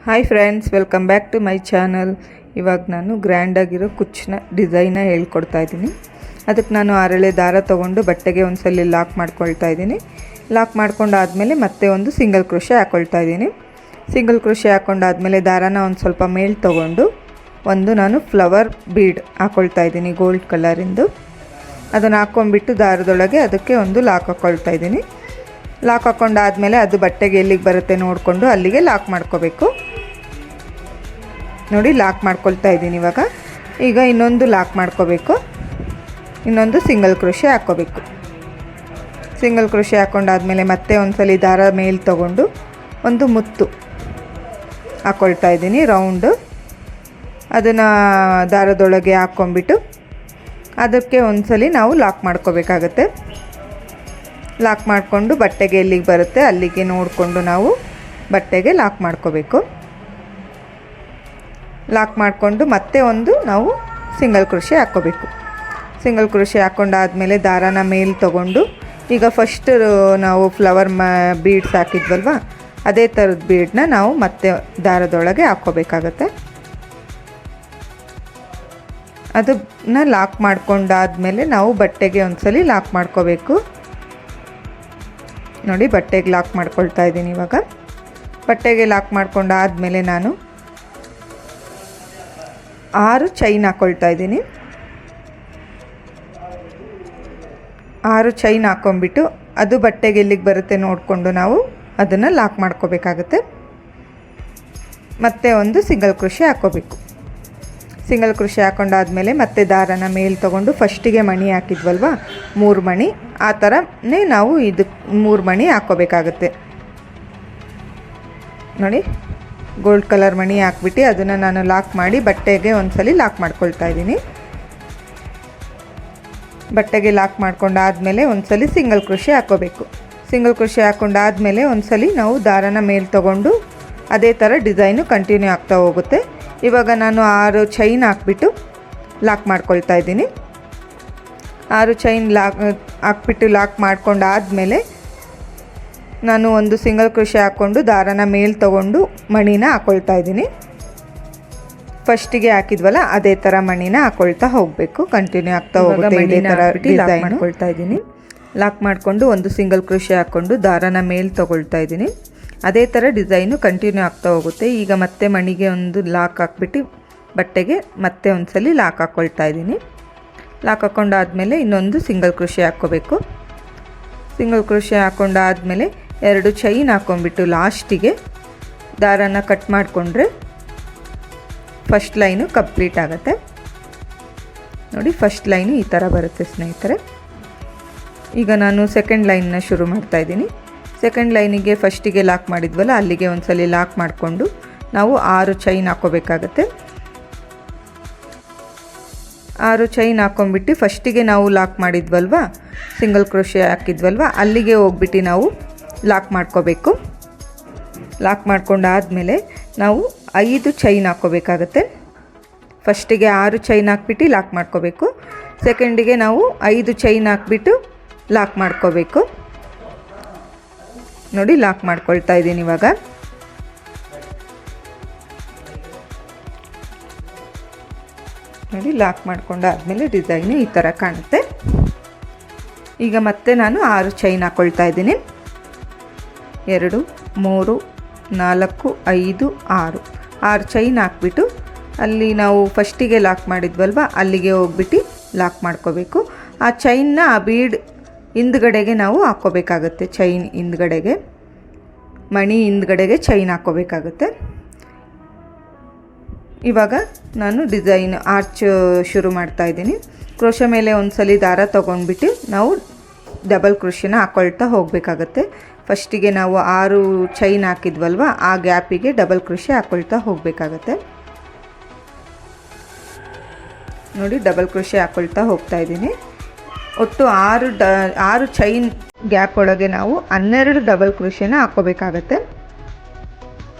Hi friends, welcome back to my channel. ಇವಾಗ ನಾನು ಗ್ರ್ಯಾಂಡಾಗಿರೋ ಕುಚ್ಚನ್ನ design ಹೇಳ್ಕೊಡ್ತಾ ಇದ್ದೀನಿ. ಅದಕ್ಕೆ ನಾನು ಅರಳೆ ದಾರ ತೊಗೊಂಡು ಬಟ್ಟೆಗೆ ಒಂದ್ಸಲ ಲಾಕ್ ಮಾಡ್ಕೊಳ್ತಾ ಇದ್ದೀನಿ. ಲಾಕ್ ಮಾಡ್ಕೊಂಡಾದಮೇಲೆ ಮತ್ತೆ ಒಂದು ಸಿಂಗಲ್ ಕ್ರೋಶೆ ಹಾಕ್ಕೊಳ್ತಾ ಇದ್ದೀನಿ. ಸಿಂಗಲ್ ಕ್ರೋಶೆ ಹಾಕ್ಕೊಂಡಾದಮೇಲೆ ದಾರಾನ ಒಂದು ಸ್ವಲ್ಪ ಮೇಲ್ ತೊಗೊಂಡು ಒಂದು ನಾನು ಫ್ಲವರ್ ಬೀಡ್ ಹಾಕ್ಕೊಳ್ತಾ ಇದ್ದೀನಿ ಗೋಲ್ಡ್ ಕಲರಿಂದು. ಅದನ್ನು ಹಾಕ್ಕೊಂಡ್ಬಿಟ್ಟು ದಾರದೊಳಗೆ ಅದಕ್ಕೆ ಒಂದು ಲಾಕ್ ಹಾಕ್ಕೊಳ್ತಾ ಇದ್ದೀನಿ. ಲಾಕ್ ಹಾಕ್ಕೊಂಡಾದಮೇಲೆ ಅದು ಬಟ್ಟೆಗೆ ಎಲ್ಲಿಗೆ ಬರುತ್ತೆ ನೋಡಿಕೊಂಡು ಅಲ್ಲಿಗೆ ಲಾಕ್ ಮಾಡ್ಕೋಬೇಕು. ನೋಡಿ, ಲಾಕ್ ಮಾಡ್ಕೊಳ್ತಾ ಇದ್ದೀನಿ. ಈಗ ಇನ್ನೊಂದು ಲಾಕ್ ಮಾಡ್ಕೋಬೇಕು. ಇನ್ನೊಂದು ಸಿಂಗಲ್ ಕ್ರೋಶೆ ಹಾಕ್ಕೋಬೇಕು. ಸಿಂಗಲ್ ಕ್ರೋಶೆ ಹಾಕ್ಕೊಂಡಾದಮೇಲೆ ಮತ್ತೆ ಒಂದ್ಸಲಿ ದಾರ ಮೇಲೆ ತೊಗೊಂಡು ಒಂದು ಮುತ್ತು ಹಾಕ್ಕೊಳ್ತಾ ಇದ್ದೀನಿ ರೌಂಡು. ಅದನ್ನು ದಾರದೊಳಗೆ ಹಾಕ್ಕೊಂಬಿಟ್ಟು ಅದಕ್ಕೆ ಒಂದ್ಸಲಿ ನಾವು ಲಾಕ್ ಮಾಡ್ಕೋಬೇಕಾಗತ್ತೆ. ಲಾಕ್ ಮಾಡಿಕೊಂಡು ಬಟ್ಟೆಗೆ ಎಲ್ಲಿಗೆ ಬರುತ್ತೆ ಅಲ್ಲಿಗೆ ನೋಡಿಕೊಂಡು ನಾವು ಬಟ್ಟೆಗೆ ಲಾಕ್ ಮಾಡ್ಕೋಬೇಕು. ಲಾಕ್ ಮಾಡಿಕೊಂಡು ಮತ್ತೆ ಒಂದು ನಾವು ಸಿಂಗಲ್ ಕ್ರೋಶೆ ಹಾಕ್ಕೋಬೇಕು. ಸಿಂಗಲ್ ಕ್ರೋಶೆ ಹಾಕ್ಕೊಂಡಾದಮೇಲೆ ದಾರಾನ ಮೇಲೆ ತೊಗೊಂಡು ಈಗ ಫಸ್ಟ್ ನಾವು ಫ್ಲವರ್ ಬೀಡ್ಸ್ ಹಾಕಿದ್ವಲ್ವ, ಅದೇ ಥರದ ಬೀಡನ್ನ ನಾವು ಮತ್ತೆ ದಾರದೊಳಗೆ ಹಾಕ್ಕೋಬೇಕಾಗತ್ತೆ. ಅದನ್ನು ಲಾಕ್ ಮಾಡ್ಕೊಂಡಾದಮೇಲೆ ನಾವು ಬಟ್ಟೆಗೆ ಒಂದ್ಸಲಿ ಲಾಕ್ ಮಾಡ್ಕೋಬೇಕು. ನೋಡಿ, ಬಟ್ಟೆಗೆ ಲಾಕ್ ಮಾಡ್ಕೊಳ್ತಾ ಇದ್ದೀನಿ. ಇವಾಗ ಬಟ್ಟೆಗೆ ಲಾಕ್ ಮಾಡ್ಕೊಂಡಾದಮೇಲೆ ನಾನು 6 ಚೈನ್ ಹಾಕ್ಕೊಳ್ತಾ ಇದ್ದೀನಿ. 6 ಚೈನ್ ಹಾಕ್ಕೊಂಬಿಟ್ಟು ಅದು ಬಟ್ಟೆಗೆ ಎಲ್ಲಿಗೆ ಬರುತ್ತೆ ನೋಡಿಕೊಂಡು ನಾವು ಅದನ್ನು ಲಾಕ್ ಮಾಡ್ಕೋಬೇಕಾಗತ್ತೆ. ಮತ್ತೆ ಒಂದು ಸಿಂಗಲ್ ಕ್ರೋಶೆ ಹಾಕ್ಕೋಬೇಕು. ಸಿಂಗಲ್ ಕ್ರೋಶೆ ಹಾಕ್ಕೊಂಡಾದಮೇಲೆ ಮತ್ತೆ ದಾರನ ಮೇಲೆ ತೊಗೊಂಡು ಫಸ್ಟಿಗೆ ಮಣಿ ಹಾಕಿದ್ವಲ್ವ 3 ಮಣಿ, ಆ ಥರನೇ ನಾವು ಇದಕ್ಕೆ 3 ಮಣಿ ಹಾಕ್ಕೋಬೇಕಾಗತ್ತೆ. ನೋಡಿ, ಗೋಲ್ಡ್ ಕಲರ್ ಮಣಿ ಹಾಕ್ಬಿಟ್ಟು ಅದನ್ನು ನಾನು ಲಾಕ್ ಮಾಡಿ ಬಟ್ಟೆಗೆ ಒಂದ್ಸಲಿ ಲಾಕ್ ಮಾಡ್ಕೊಳ್ತಾ ಇದ್ದೀನಿ. ಬಟ್ಟೆಗೆ ಲಾಕ್ ಮಾಡ್ಕೊಂಡಾದಮೇಲೆ ಒಂದ್ಸಲಿ ಸಿಂಗಲ್ ಕ್ರೋಶೆ ಹಾಕ್ಕೋಬೇಕು. ಸಿಂಗಲ್ ಕ್ರೋಶೆ ಹಾಕ್ಕೊಂಡಾದಮೇಲೆ ಒಂದ್ಸಲಿ ನಾವು ದಾರನ ಮೇಲೆ ತೊಗೊಂಡು ಅದೇ ಥರ ಡಿಸೈನು ಕಂಟಿನ್ಯೂ ಆಗ್ತಾ ಹೋಗುತ್ತೆ. ಇವಾಗ ನಾನು 6 ಚೈನ್ ಹಾಕ್ಬಿಟ್ಟು ಲಾಕ್ ಮಾಡ್ಕೊಳ್ತಾ ಇದ್ದೀನಿ. 6 ಚೈನ್ ಹಾಕ್ಬಿಟ್ಟು ಲಾಕ್ ಮಾಡ್ಕೊಂಡಾದಮೇಲೆ ನಾನು ಒಂದು ಸಿಂಗಲ್ ಕ್ರೋಶೆ ಹಾಕ್ಕೊಂಡು ದಾರನ ಮೇಲೆ ತೊಗೊಂಡು ಮಣಿನ ಹಾಕ್ಕೊಳ್ತಾ ಇದ್ದೀನಿ. ಫಸ್ಟಿಗೆ ಹಾಕಿದ್ವಲ್ಲ ಅದೇ ಥರ ಮಣಿನ ಹಾಕ್ಕೊಳ್ತಾ ಹೋಗಬೇಕು. ಕಂಟಿನ್ಯೂ ಆಗ್ತಾ ಹೋಗುತ್ತೆ ಇದೇ ಥರ ಡಿಸೈನ್ ಮಾಡ್ಕೊಳ್ತಾ ಇದ್ದೀನಿ. ಲಾಕ್ ಮಾಡಿಕೊಂಡು ಒಂದು ಸಿಂಗಲ್ ಕ್ರೋಶೆ ಹಾಕ್ಕೊಂಡು ದಾರನ ಮೇಲೆ ತೊಗೊಳ್ತಾ ಇದ್ದೀನಿ. ಅದೇ ಥರ ಡಿಸೈನು ಕಂಟಿನ್ಯೂ ಆಗ್ತಾ ಹೋಗುತ್ತೆ. ಈಗ ಮತ್ತೆ ಮಣಿಗೆ ಒಂದು ಲಾಕ್ ಹಾಕ್ಬಿಟ್ಟು ಬಟ್ಟೆಗೆ ಮತ್ತೆ ಒಂದ್ಸಲಿ ಲಾಕ್ ಹಾಕ್ಕೊಳ್ತಾ ಇದ್ದೀನಿ. ಲಾಕ್ ಹಾಕ್ಕೊಂಡಾದಮೇಲೆ ಇನ್ನೊಂದು ಸಿಂಗಲ್ ಕ್ರೋಶೆ ಹಾಕ್ಕೋಬೇಕು. ಸಿಂಗಲ್ ಕ್ರೋಶೆ ಹಾಕ್ಕೊಂಡಾದಮೇಲೆ 2 ಚೈನ್ ಹಾಕ್ಕೊಂಬಿಟ್ಟು ಲಾಸ್ಟಿಗೆ ದಾರನ ಕಟ್ ಮಾಡಿಕೊಂಡ್ರೆ ಫಸ್ಟ್ ಲೈನು ಕಂಪ್ಲೀಟ್ ಆಗುತ್ತೆ. ನೋಡಿ, ಫಸ್ಟ್ ಲೈನು ಈ ಥರ ಬರುತ್ತೆ ಸ್ನೇಹಿತರೆ. ಈಗ ನಾನು ಸೆಕೆಂಡ್ ಲೈನ್ನ ಶುರು ಮಾಡ್ತಾಯಿದ್ದೀನಿ. ಸೆಕೆಂಡ್ ಲೈನಿಗೆ ಫಸ್ಟಿಗೆ ಲಾಕ್ ಮಾಡಿದ್ವಲ್ಲ ಅಲ್ಲಿಗೆ ಒಂದ್ಸಲಿ ಲಾಕ್ ಮಾಡಿಕೊಂಡು ನಾವು 6 ಚೈನ್ ಹಾಕ್ಕೋಬೇಕಾಗತ್ತೆ. 6 ಚೈನ್ ಹಾಕ್ಕೊಂಬಿಟ್ಟು ಫಸ್ಟಿಗೆ ನಾವು ಲಾಕ್ ಮಾಡಿದ್ವಲ್ವ, ಸಿಂಗಲ್ ಕ್ರೋಶೆ ಹಾಕಿದ್ವಲ್ವ, ಅಲ್ಲಿಗೆ ಹೋಗ್ಬಿಟ್ಟು ನಾವು ಲಾಕ್ ಮಾಡ್ಕೋಬೇಕು. ಲಾಕ್ ಮಾಡ್ಕೊಂಡಾದಮೇಲೆ ನಾವು 5 ಚೈನ್ ಹಾಕ್ಕೋಬೇಕಾಗತ್ತೆ. ಫಸ್ಟಿಗೆ 6 ಚೈನ್ ಹಾಕ್ಬಿಟ್ಟು ಲಾಕ್ ಮಾಡ್ಕೋಬೇಕು. ಸೆಕೆಂಡಿಗೆ ನಾವು 5 ಚೈನ್ ಹಾಕ್ಬಿಟ್ಟು ಲಾಕ್ ಮಾಡ್ಕೋಬೇಕು. ನೋಡಿ, ಲಾಕ್ ಮಾಡ್ಕೊಳ್ತಾ ಇದ್ದೀನಿ. ಇವಾಗ ನೋಡಿ, ಲಾಕ್ ಮಾಡ್ಕೊಂಡಾದಮೇಲೆ ಡಿಸೈನು ಈ ಥರ ಕಾಣುತ್ತೆ. ಈಗ ಮತ್ತೆ ನಾನು 6 ಚೈನ್ ಹಾಕ್ಕೊಳ್ತಾ ಇದ್ದೀನಿ. 2 3 4 5 6 ಚೈನ್ ಹಾಕ್ಬಿಟ್ಟು ಅಲ್ಲಿ ನಾವು ಫಸ್ಟಿಗೆ ಲಾಕ್ ಮಾಡಿದ್ವಲ್ವ ಅಲ್ಲಿಗೆ ಹೋಗ್ಬಿಟ್ಟು ಲಾಕ್ ಮಾಡ್ಕೋಬೇಕು. ಆ ಚೈನ್ನ ಆ ಬೀಡ್ ಹಿಂದ್ಗಡೆಗೆ ನಾವು ಹಾಕ್ಕೋಬೇಕಾಗತ್ತೆ. ಚೈನ್ ಹಿಂದ್ಗಡೆಗೆ, ಮಣಿ ಹಿಂದ್ಗಡೆಗೆ ಚೈನ್ ಹಾಕ್ಕೋಬೇಕಾಗತ್ತೆ. ಇವಾಗ ನಾನು ಡಿಸೈನ್ ಆರ್ಚ್ ಶುರು ಮಾಡ್ತಾ ಇದ್ದೀನಿ. ಕ್ರೋಶೆ ಮೇಲೆ ಒಂದ್ಸಲಿ ದಾರ ತೊಗೊಂಡ್ಬಿಟ್ಟು ನಾವು ಡಬಲ್ ಕ್ರೋಶೆನ ಹಾಕ್ಕೊಳ್ತಾ ಹೋಗಬೇಕಾಗತ್ತೆ. ಫಸ್ಟಿಗೆ ನಾವು 6 ಚೈನ್ ಹಾಕಿದ್ವಲ್ವ ಆ ಗ್ಯಾಪಿಗೆ ಡಬಲ್ ಕ್ರೋಶೆ ಹಾಕ್ಕೊಳ್ತಾ ಹೋಗಬೇಕಾಗತ್ತೆ. ನೋಡಿ, ಡಬಲ್ ಕ್ರೋಶೆ ಹಾಕ್ಕೊಳ್ತಾ ಹೋಗ್ತಾ ಇದ್ದೀನಿ. ಒಟ್ಟು 6 ಚೈನ್ ಗ್ಯಾಪ್ ಒಳಗೆ ನಾವು 12 ಡಬಲ್ ಕ್ರೋಶೆನ ಹಾಕ್ಕೋಬೇಕಾಗತ್ತೆ.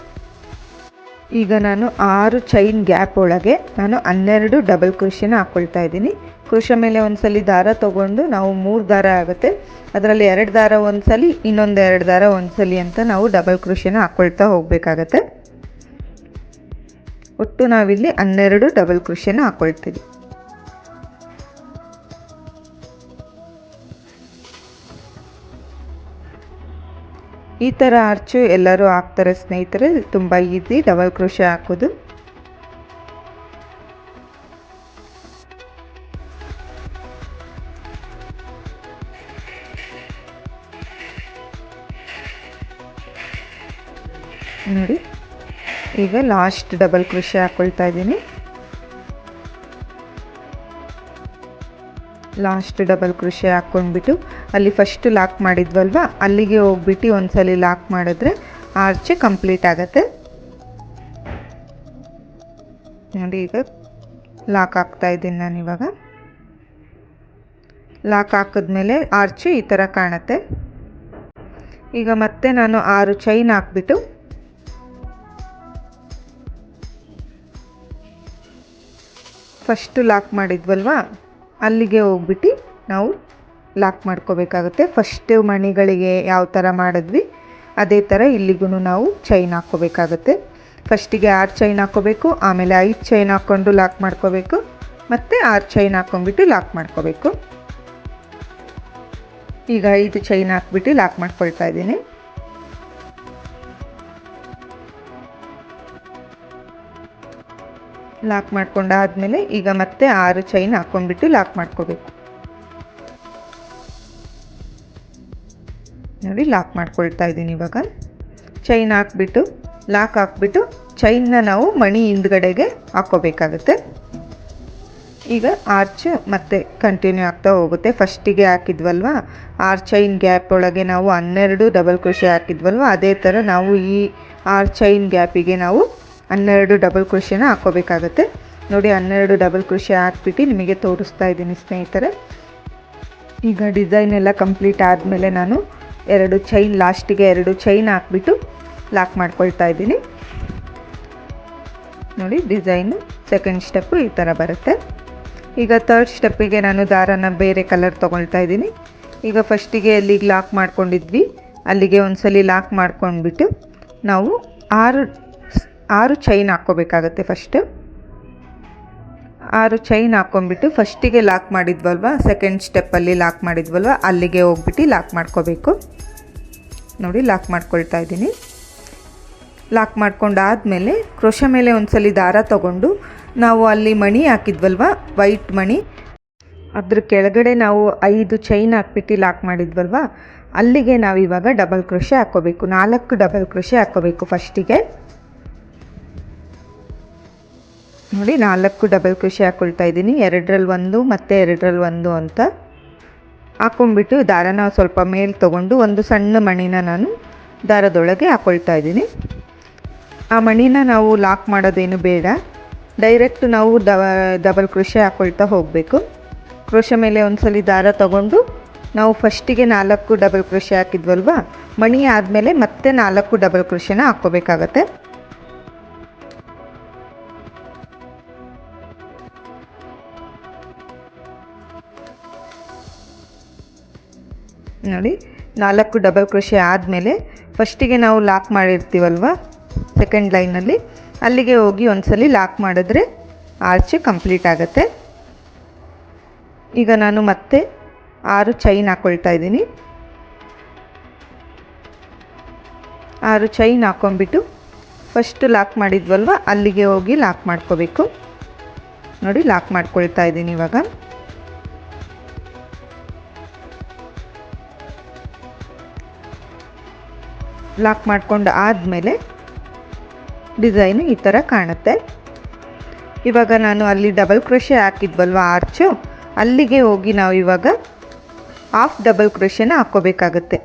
ಈಗ ನಾನು 6 ಚೈನ್ ಗ್ಯಾಪ್ ಒಳಗೆ ನಾನು 12 ಡಬಲ್ ಕ್ರೋಶೆನ ಹಾಕ್ಕೊಳ್ತಾ ಇದ್ದೀನಿ. ಕ್ರೋಶೆ ಮೇಲೆ ಒಂದ್ಸಲಿ ದಾರ ತೊಗೊಂಡು ನಾವು 3 ದಾರ ಆಗುತ್ತೆ, ಅದರಲ್ಲಿ 2 ದಾರ ಒಂದ್ಸಲಿ ಇನ್ನೊಂದು 2 ದಾರ ಒಂದ್ಸಲಿ ಅಂತ ನಾವು ಡಬಲ್ ಕ್ರೋಶೆನ ಹಾಕ್ಕೊಳ್ತಾ ಹೋಗಬೇಕಾಗತ್ತೆ. ಒಟ್ಟು ನಾವಿಲ್ಲಿ 12 ಡಬಲ್ ಕ್ರೋಶೆನ ಹಾಕ್ಕೊಳ್ತೀವಿ. ಈ ಥರ ಆರ್ಚು ಎಲ್ಲರೂ ಹಾಕ್ತಾರೆ ಸ್ನೇಹಿತರೆ, ತುಂಬ ಈಸಿ ಡಬಲ್ ಕ್ರೋಶೆ ಹಾಕೋದು. ನೋಡಿ, ಈಗ ಲಾಸ್ಟ್ ಡಬಲ್ ಕ್ರೋಶೆ ಹಾಕ್ಕೊಳ್ತಾ ಇದ್ದೀನಿ. ಲಾಸ್ಟ್ ಡಬಲ್ ಕ್ರೋಶೆ ಹಾಕ್ಕೊಂಡ್ಬಿಟ್ಟು ಅಲ್ಲಿ ಫಸ್ಟ್ ಲಾಕ್ ಮಾಡಿದ್ವಲ್ವ ಅಲ್ಲಿಗೆ ಹೋಗ್ಬಿಟ್ಟು ಒಂದ್ಸಲಿ ಲಾಕ್ ಮಾಡಿದ್ರೆ ಆರ್ಚ್ ಕಂಪ್ಲೀಟ್ ಆಗುತ್ತೆ. ನೋಡಿ, ಈಗ ಲಾಕ್ ಹಾಕ್ತಾ ಇದ್ದೀನಿ ನಾನು. ಇವಾಗ ಲಾಕ್ ಹಾಕಿದ್ಮೇಲೆ ಆರ್ಚ್ ಈ ಥರ ಕಾಣುತ್ತೆ. ಈಗ ಮತ್ತೆ ನಾನು 6 ಚೈನ್ ಹಾಕ್ಬಿಟ್ಟು ಫಸ್ಟ್ ಲಾಕ್ ಮಾಡಿದ್ವಲ್ವ ಅಲ್ಲಿಗೆ ಹೋಗ್ಬಿಟ್ಟು ನಾವು ಲಾಕ್ ಮಾಡ್ಕೋಬೇಕಾಗುತ್ತೆ. ಫಸ್ಟ್ ಮಣಿಗಳಿಗೆ ಯಾವ ಥರ ಮಾಡಿದ್ವಿ ಅದೇ ಥರ ಇಲ್ಲಿಗೂ ನಾವು ಚೈನ್ ಹಾಕ್ಕೋಬೇಕಾಗುತ್ತೆ. ಫಸ್ಟಿಗೆ 6 ಚೈನ್ ಹಾಕ್ಕೋಬೇಕು, ಆಮೇಲೆ 5 ಚೈನ್ ಹಾಕ್ಕೊಂಡು ಲಾಕ್ ಮಾಡ್ಕೋಬೇಕು, ಮತ್ತು 6 ಚೈನ್ ಹಾಕ್ಕೊಂಡ್ಬಿಟ್ಟು ಲಾಕ್ ಮಾಡ್ಕೋಬೇಕು. ಈಗ 5 ಚೈನ್ ಹಾಕ್ಬಿಟ್ಟು ಲಾಕ್ ಮಾಡ್ಕೊಳ್ತಾ ಇದ್ದೀನಿ. ಲಾಕ್ ಮಾಡ್ಕೊಂಡಾದ್ಮೇಲೆ ಈಗ ಮತ್ತೆ 6 ಚೈನ್ ಹಾಕ್ಕೊಂಡ್ಬಿಟ್ಟು ಲಾಕ್ ಮಾಡ್ಕೋಬೇಕು. ನೋಡಿ, ಲಾಕ್ ಮಾಡ್ಕೊಳ್ತಾ ಇದ್ದೀನಿ. ಇವಾಗ ಚೈನ್ ಹಾಕ್ಬಿಟ್ಟು ಲಾಕ್ ಹಾಕ್ಬಿಟ್ಟು ಚೈನ್ನ ನಾವು ಮಣಿ ಹಿಂದ್ಗಡೆಗೆ ಹಾಕ್ಕೋಬೇಕಾಗುತ್ತೆ. ಈಗ ಆರ್ಚ್ ಮತ್ತೆ ಕಂಟಿನ್ಯೂ ಆಗ್ತಾ ಹೋಗುತ್ತೆ. ಫಸ್ಟಿಗೆ ಹಾಕಿದ್ವಲ್ವ 6 ಚೈನ್ ಗ್ಯಾಪ್ ಒಳಗೆ ನಾವು 12 ಡಬಲ್ ಕ್ರೋಶೆ ಹಾಕಿದ್ವಲ್ವ ಅದೇ ಥರ ನಾವು ಈ 6 ಚೈನ್ ಗ್ಯಾಪಿಗೆ ನಾವು 12 ಡಬಲ್ ಕ್ರೋಶೆನ ಹಾಕ್ಕೋಬೇಕಾಗುತ್ತೆ. ನೋಡಿ, 12 ಡಬಲ್ ಕ್ರೋಶೆ ಹಾಕ್ಬಿಟ್ಟು ನಿಮಗೆ ತೋರಿಸ್ತಾ ಇದ್ದೀನಿ ಸ್ನೇಹಿತರೆ. ಈಗ ಡಿಸೈನ್ ಎಲ್ಲ ಕಂಪ್ಲೀಟ್ ಆದಮೇಲೆ ನಾನು 2 ಚೈನ್ ಲಾಸ್ಟಿಗೆ 2 ಚೈನ್ ಹಾಕ್ಬಿಟ್ಟು ಲಾಕ್ ಮಾಡ್ಕೊಳ್ತಾ ಇದ್ದೀನಿ. ನೋಡಿ, ಡಿಸೈನು ಸೆಕೆಂಡ್ ಸ್ಟೆಪ್ಪು ಈ ಥರ ಬರುತ್ತೆ. ಈಗ ಥರ್ಡ್ ಸ್ಟೆಪ್ಪಿಗೆ ನಾನು ದಾರನ ಬೇರೆ ಕಲರ್ ತೊಗೊಳ್ತಾ ಇದ್ದೀನಿ. ಈಗ ಫಸ್ಟಿಗೆ ಎಲ್ಲಿಗೆ ಲಾಕ್ ಮಾಡ್ಕೊಂಡಿದ್ವಿ ಅಲ್ಲಿಗೆ ಒಂದ್ಸಲಿ ಲಾಕ್ ಮಾಡ್ಕೊಂಡ್ಬಿಟ್ಟು ನಾವು 6 ಚೈನ್ ಹಾಕ್ಕೋಬೇಕಾಗತ್ತೆ. ಫಸ್ಟ್ 6 ಚೈನ್ ಹಾಕ್ಕೊಂಡ್ಬಿಟ್ಟು ಫಸ್ಟಿಗೆ ಲಾಕ್ ಮಾಡಿದ್ವಲ್ವ ಸೆಕೆಂಡ್ ಸ್ಟೆಪ್ಪಲ್ಲಿ ಲಾಕ್ ಮಾಡಿದ್ವಲ್ವ ಅಲ್ಲಿಗೆ ಹೋಗ್ಬಿಟ್ಟು ಲಾಕ್ ಮಾಡ್ಕೋಬೇಕು. ನೋಡಿ, ಲಾಕ್ ಮಾಡ್ಕೊಳ್ತಾ ಇದ್ದೀನಿ. ಲಾಕ್ ಮಾಡ್ಕೊಂಡಾದಮೇಲೆ ಕ್ರೋಶೆ ಮೇಲೆ ಒಂದ್ಸಲಿ ದಾರ ತಗೊಂಡು ನಾವು ಅಲ್ಲಿ ಮಣಿ ಹಾಕಿದ್ವಲ್ವ ವೈಟ್ ಮಣಿ ಅದ್ರ ಕೆಳಗಡೆ ನಾವು 5 ಚೈನ್ ಹಾಕ್ಬಿಟ್ಟು ಲಾಕ್ ಮಾಡಿದ್ವಲ್ವ ಅಲ್ಲಿಗೆ ನಾವು ಇವಾಗ ಡಬಲ್ ಕ್ರೋಶೆ ಹಾಕ್ಕೋಬೇಕು. 4 ಡಬಲ್ ಕ್ರೋಶೆ ಹಾಕ್ಕೋಬೇಕು ಫಸ್ಟಿಗೆ. ನೋಡಿ, 4 ಡಬಲ್ ಕ್ರೋಶೆ ಹಾಕ್ಕೊಳ್ತಾ ಇದ್ದೀನಿ. 2ರಲ್ಲಿ 1 ಮತ್ತು 2ರಲ್ಲಿ 1 ಅಂತ ಹಾಕ್ಕೊಂಡ್ಬಿಟ್ಟು ದಾರನ ಸ್ವಲ್ಪ ಮೇಲೆ ತೊಗೊಂಡು ಒಂದು ಸಣ್ಣ ಮಣಿನ ನಾನು ದಾರದೊಳಗೆ ಹಾಕ್ಕೊಳ್ತಾ ಇದ್ದೀನಿ. ಆ ಮಣಿನ ನಾವು ಲಾಕ್ ಮಾಡೋದೇನು ಬೇಡ, ಡೈರೆಕ್ಟ್ ನಾವು ಡಬಲ್ ಕ್ರೋಶೆ ಹಾಕ್ಕೊಳ್ತಾ ಹೋಗಬೇಕು. ಕ್ರೋಶೆ ಮೇಲೆ ಒಂದ್ಸಲಿ ದಾರ ತಗೊಂಡು ನಾವು ಫಸ್ಟಿಗೆ 4 ಡಬಲ್ ಕ್ರೋಶೆ ಹಾಕಿದ್ವಲ್ವ ಮಣಿ ಆದಮೇಲೆ ಮತ್ತೆ 4 ಡಬಲ್ ಕ್ರೋಶೆನ ಹಾಕ್ಕೋಬೇಕಾಗತ್ತೆ. ನೋಡಿ, 4 ಡಬಲ್ ಕ್ರೋಶೆ ಆದಮೇಲೆ ಫಸ್ಟಿಗೆ ನಾವು ಲಾಕ್ ಮಾಡಿರ್ತೀವಲ್ವ ಸೆಕೆಂಡ್ ಲೈನಲ್ಲಿ ಅಲ್ಲಿಗೆ ಹೋಗಿ ಒಂದ್ಸಲಿ ಲಾಕ್ ಮಾಡಿದ್ರೆ ಆರ್ಚ್ ಕಂಪ್ಲೀಟ್ ಆಗುತ್ತೆ. ಈಗ ನಾನು ಮತ್ತೆ 6 ಚೈನ್ ಹಾಕ್ಕೊಳ್ತಾ ಇದ್ದೀನಿ. 6 ಚೈನ್ ಹಾಕ್ಕೊಂಡ್ಬಿಟ್ಟು ಫಸ್ಟ್ ಲಾಕ್ ಮಾಡಿದ್ವಲ್ವ ಅಲ್ಲಿಗೆ ಹೋಗಿ ಲಾಕ್ ಮಾಡ್ಕೋಬೇಕು. ನೋಡಿ, ಲಾಕ್ ಮಾಡ್ಕೊಳ್ತಾ ಇದ್ದೀನಿ. ಇವಾಗ ಲಾಕ್ ಮಾಡ್ಕೊಂಡು ಆದಮೇಲೆ ಡಿಸೈನು ಈ ಥರ ಕಾಣುತ್ತೆ. ಇವಾಗ ನಾನು ಅಲ್ಲಿ ಡಬಲ್ ಕ್ರೋಶೆ ಹಾಕಿದ್ವಲ್ವ ಆರ್ಚು ಅಲ್ಲಿಗೆ ಹೋಗಿ ನಾವು ಇವಾಗ ಹಾಫ್ ಡಬಲ್ ಕ್ರೋಶೆನ ಹಾಕ್ಕೋಬೇಕಾಗುತ್ತೆ.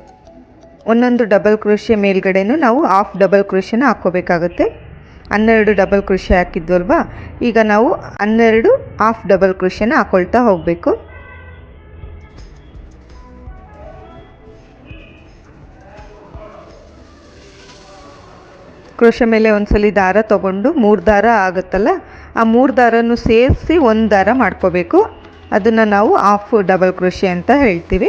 ಒಂದೊಂದು ಡಬಲ್ ಕ್ರೋಶೆ ಮೇಲ್ಗಡೆನೂ ನಾವು ಹಾಫ್ ಡಬಲ್ ಕ್ರೋಶೆನ ಹಾಕ್ಕೋಬೇಕಾಗುತ್ತೆ. 12 ಡಬಲ್ ಕ್ರೋಶೆ ಹಾಕಿದ್ವಲ್ವ ಈಗ ನಾವು 12 ಹಾಫ್ ಡಬಲ್ ಕ್ರೋಶೆನ ಹಾಕ್ಕೊಳ್ತಾ ಹೋಗಬೇಕು. ಕ್ರೋಶೆ ಮೇಲೆ ಒಂದ್ಸಲಿ ದಾರ ತಗೊಂಡು 3 ದಾರ ಆಗುತ್ತಲ್ಲ ಆ 3 ದಾರನೂ ಸೇರಿಸಿ 1 ದಾರ ಮಾಡ್ಕೋಬೇಕು. ಅದನ್ನು ನಾವು ಹಾಫ್ ಡಬಲ್ ಕ್ರೋಶೆ ಅಂತ ಹೇಳ್ತೀವಿ.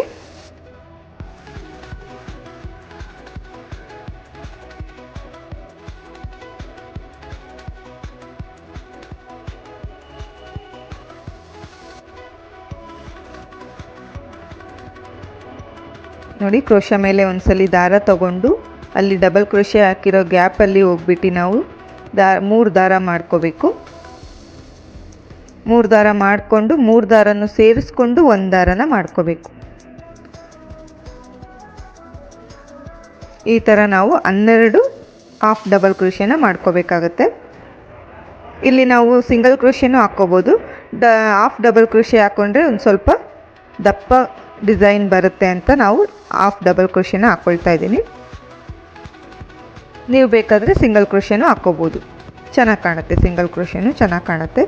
ನೋಡಿ ಕ್ರೋಶ ಮೇಲೆ ಒಂದ್ಸಲಿ ದಾರ ತಗೊಂಡು ಅಲ್ಲಿ ಡಬಲ್ ಕ್ರೋಶೆ ಹಾಕಿರೋ ಗ್ಯಾಪಲ್ಲಿ ಹೋಗ್ಬಿಟ್ಟು ನಾವು 3 ದಾರ ಮಾಡ್ಕೋಬೇಕು. 3 ದಾರ ಮಾಡಿಕೊಂಡು 3 ದಾರನ್ನು ಸೇರಿಸ್ಕೊಂಡು 1 ದಾರನ ಮಾಡ್ಕೋಬೇಕು. ಈ ಥರ ನಾವು 12 ಹಾಫ್ ಡಬಲ್ ಕ್ರೋಶೆನ ಮಾಡ್ಕೋಬೇಕಾಗತ್ತೆ. ಇಲ್ಲಿ ನಾವು ಸಿಂಗಲ್ ಕ್ರೋಶೆನೂ ಹಾಕ್ಕೋಬೋದು. ಹಾಫ್ ಡಬಲ್ ಕ್ರೋಶೆ ಹಾಕ್ಕೊಂಡ್ರೆ ಒಂದು ಸ್ವಲ್ಪ ದಪ್ಪ ಡಿಸೈನ್ ಬರುತ್ತೆ ಅಂತ ನಾವು ಹಾಫ್ ಡಬಲ್ ಕ್ರೋಶೆನ ಹಾಕ್ಕೊಳ್ತಾ ಇದ್ದೀನಿ. ನೀವು ಬೇಕಾದರೆ ಸಿಂಗಲ್ ಕ್ರೋಶೆನೂ ಹಾಕ್ಕೋಬೋದು, ಚೆನ್ನಾಗಿ ಕಾಣುತ್ತೆ. ಸಿಂಗಲ್ ಕ್ರೋಶೆನೂ ಚೆನ್ನಾಗಿ ಕಾಣುತ್ತೆ.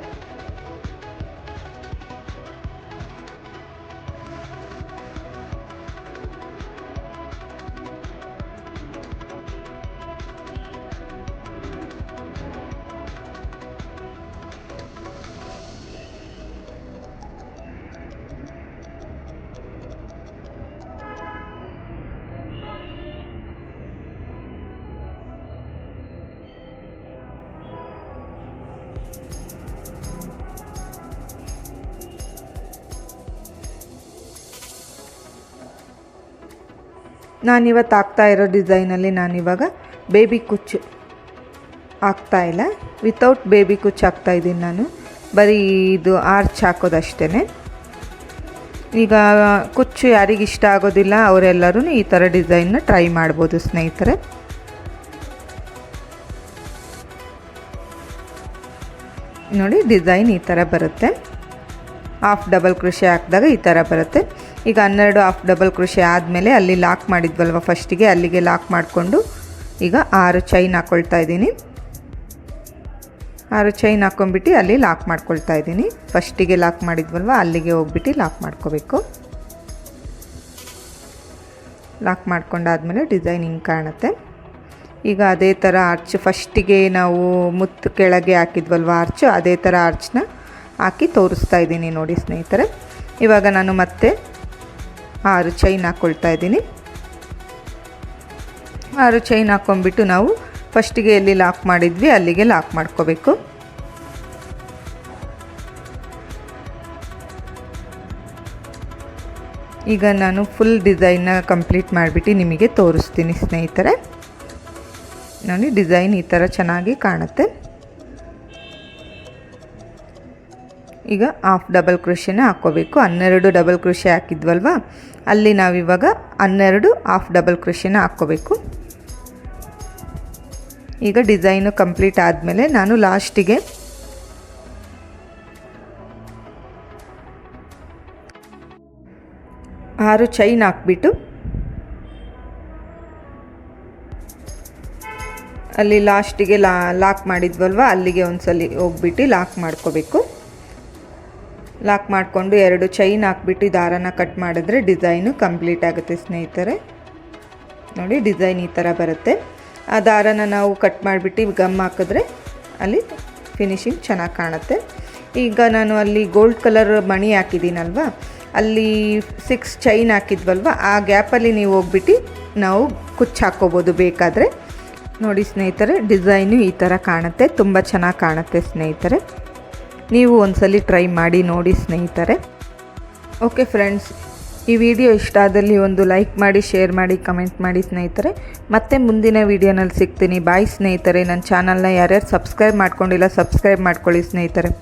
ನಾನಿವತ್ತು ಹಾಕ್ತಾ ಇರೋ ಡಿಸೈನಲ್ಲಿ ನಾನಿವಾಗ ಬೇಬಿ ಕುಚ್ಚು ಹಾಕ್ತಾಯಿಲ್ಲ, ವಿತೌಟ್ ಬೇಬಿ ಕುಚ್ಚು ಹಾಕ್ತಾಯಿದ್ದೀನಿ. ನಾನು ಬರೀ ಇದು ಆರ್ಚ್ ಹಾಕೋದಷ್ಟೇ. ಈಗ ಕುಚ್ಚು ಯಾರಿಗಿಷ್ಟ ಆಗೋದಿಲ್ಲ ಅವರೆಲ್ಲರೂ ಈ ಥರ ಡಿಸೈನ್ನ ಟ್ರೈ ಮಾಡ್ಬೋದು ಸ್ನೇಹಿತರೆ. ನೋಡಿ ಡಿಸೈನ್ ಈ ಥರ ಬರುತ್ತೆ. ಹಾಫ್ ಡಬಲ್ ಕ್ರೋಶೆ ಹಾಕಿದಾಗ ಈ ಥರ ಬರುತ್ತೆ. ಈಗ 12 ಹಾಫ್ ಡಬಲ್ ಕ್ರೋಶೆ ಆದಮೇಲೆ ಅಲ್ಲಿ ಲಾಕ್ ಮಾಡಿದ್ವಲ್ವ ಫಸ್ಟಿಗೆ, ಅಲ್ಲಿಗೆ ಲಾಕ್ ಮಾಡಿಕೊಂಡು ಈಗ 6 ಚೈನ್ ಹಾಕ್ಕೊಳ್ತಾ ಇದ್ದೀನಿ. 6 ಚೈನ್ ಹಾಕ್ಕೊಂಬಿಟ್ಟು ಅಲ್ಲಿ ಲಾಕ್ ಮಾಡ್ಕೊಳ್ತಾ ಇದ್ದೀನಿ. ಫಸ್ಟಿಗೆ ಲಾಕ್ ಮಾಡಿದ್ವಲ್ವ ಅಲ್ಲಿಗೆ ಹೋಗ್ಬಿಟ್ಟು ಲಾಕ್ ಮಾಡ್ಕೋಬೇಕು. ಲಾಕ್ ಮಾಡ್ಕೊಂಡಾದ್ಮೇಲೆ ಡಿಸೈನ್ ಹಿಂಗೆ ಕಾಣುತ್ತೆ. ಈಗ ಅದೇ ಥರ ಆರ್ಚ್ ಫಸ್ಟಿಗೆ ನಾವು ಮುತ್ತು ಕೆಳಗೆ ಹಾಕಿದ್ವಲ್ವ ಆರ್ಚ್, ಅದೇ ಥರ ಆರ್ಚ್ನ ಹಾಕಿ ತೋರಿಸ್ತಾ ಇದ್ದೀನಿ ನೋಡಿ ಸ್ನೇಹಿತರೆ. ಇವಾಗ ನಾನು ಮತ್ತೆ 6 ಚೈನ್ ಹಾಕ್ಕೊಳ್ತಾ ಇದ್ದೀನಿ. 6 ಚೈನ್ ಹಾಕ್ಕೊಂಬಿಟ್ಟು ನಾವು ಫಸ್ಟಿಗೆ ಎಲ್ಲಿ ಲಾಕ್ ಮಾಡಿದ್ವಿ ಅಲ್ಲಿಗೆ ಲಾಕ್ ಮಾಡ್ಕೋಬೇಕು. ಈಗ ನಾನು ಫುಲ್ ಡಿಸೈನ್ನ ಕಂಪ್ಲೀಟ್ ಮಾಡಿಬಿಟ್ಟು ನಿಮಗೆ ತೋರಿಸ್ತೀನಿ ಸ್ನೇಹಿತರೆ. ನೋಡಿ ಡಿಸೈನ್ ಈ ಥರ ಚೆನ್ನಾಗಿ ಕಾಣುತ್ತೆ. ಈಗ ಹಾಫ್ ಡಬಲ್ ಕ್ರೋಶೆನ ಹಾಕ್ಕೋಬೇಕು. 12 ಡಬಲ್ ಕ್ರೋಶೆ ಹಾಕಿದ್ವಲ್ವ ಅಲ್ಲಿ ನಾವಿವಾಗ 12 ಹಾಫ್ ಡಬಲ್ ಕ್ರೋಶೆನ ಹಾಕ್ಕೋಬೇಕು. ಈಗ ಡಿಸೈನು ಕಂಪ್ಲೀಟ್ ಆದಮೇಲೆ ನಾನು ಲಾಸ್ಟಿಗೆ 6 ಚೈನ್ ಹಾಕ್ಬಿಟ್ಟು ಅಲ್ಲಿ ಲಾಸ್ಟಿಗೆ ಲಾಕ್ ಮಾಡಿದ್ವಲ್ವ ಅಲ್ಲಿಗೆ ಒಂದ್ಸಲಿ ಹೋಗ್ಬಿಟ್ಟು ಲಾಕ್ ಮಾಡ್ಕೋಬೇಕು. ಲಾಕ್ ಮಾಡಿಕೊಂಡು 2 ಚೈನ್ ಹಾಕ್ಬಿಟ್ಟು ದಾರನ ಕಟ್ ಮಾಡಿದ್ರೆ ಡಿಸೈನು ಕಂಪ್ಲೀಟ್ ಆಗುತ್ತೆ ಸ್ನೇಹಿತರೆ. ನೋಡಿ ಡಿಸೈನ್ ಈ ಥರ ಬರುತ್ತೆ. ಆ ದಾರನ ನಾವು ಕಟ್ ಮಾಡಿಬಿಟ್ಟು ಗಮ್ ಹಾಕಿದ್ರೆ ಅಲ್ಲಿ ಫಿನಿಶಿಂಗ್ ಚೆನ್ನಾಗಿ ಕಾಣುತ್ತೆ. ಈಗ ನಾನು ಅಲ್ಲಿ ಗೋಲ್ಡ್ ಕಲರ್ ಮಣಿ ಹಾಕಿದ್ದೀನಲ್ವ, ಅಲ್ಲಿ 6 ಚೈನ್ ಹಾಕಿದ್ವಲ್ವ ಆ ಗ್ಯಾಪಲ್ಲಿ ನೀವು ಹೋಗ್ಬಿಟ್ಟು ನಾವು ಕುಚ್ಚು ಹಾಕ್ಕೋಬೋದು ಬೇಕಾದರೆ. ನೋಡಿ ಸ್ನೇಹಿತರೆ ಡಿಸೈನು ಈ ಥರ ಕಾಣುತ್ತೆ, ತುಂಬ ಚೆನ್ನಾಗಿ ಕಾಣುತ್ತೆ ಸ್ನೇಹಿತರೆ. ನೀವು ಒಂದ್ಸಲಿ ಟ್ರೈ ಮಾಡಿ ನೋಡಿ ಸ್ನೇಹಿತರೆ. ಓಕೆ ಫ್ರೆಂಡ್ಸ್, ಈ ವಿಡಿಯೋ ಇಷ್ಟ ಆದಲ್ಲಿ ಒಂದು ಲೈಕ್ ಮಾಡಿ, ಶೇರ್ ಮಾಡಿ, ಕಮೆಂಟ್ ಮಾಡಿ ಸ್ನೇಹಿತರೆ. ಮತ್ತೆ ಮುಂದಿನ ವಿಡಿಯೋನಲ್ಲಿ ಸಿಗ್ತೀನಿ. ಬಾಯ್ ಸ್ನೇಹಿತರೆ. ನನ್ನ ಚಾನಲ್ನ ಯಾರ್ಯಾರು ಸಬ್ಸ್ಕ್ರೈಬ್ ಮಾಡ್ಕೊಂಡಿಲ್ಲ ಸಬ್ಸ್ಕ್ರೈಬ್ ಮಾಡ್ಕೊಳ್ಳಿ ಸ್ನೇಹಿತರೆ.